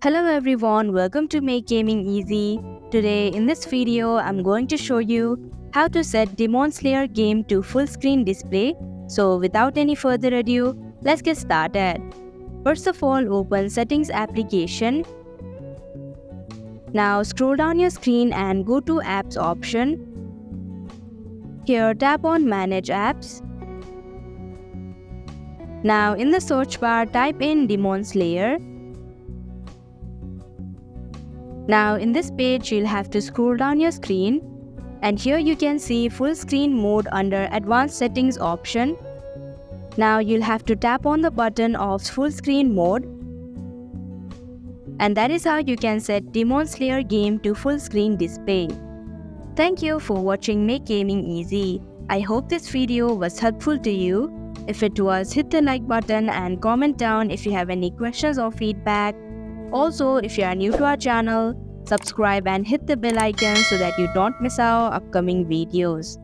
Hello everyone, welcome to Make Gaming Easy. Today in this video, I'm going to show you how to set Demon Slayer game to full screen display. So without any further ado, let's get started. First of all, open Settings application. Now scroll down your screen and go to Apps option. Here tap on Manage Apps. Now in the search bar, type in Demon Slayer. Now in this page, you'll have to scroll down your screen and here you can see full screen mode under advanced settings option. Now you'll have to tap on the button of full screen mode. And that is how you can set Demon Slayer game to full screen display. Thank you for watching Make Gaming Easy. I hope this video was helpful to you. If it was, hit the like button and comment down if you have any questions or feedback. Also, if you are new to our channel, subscribe and hit the bell icon so that you don't miss our upcoming videos.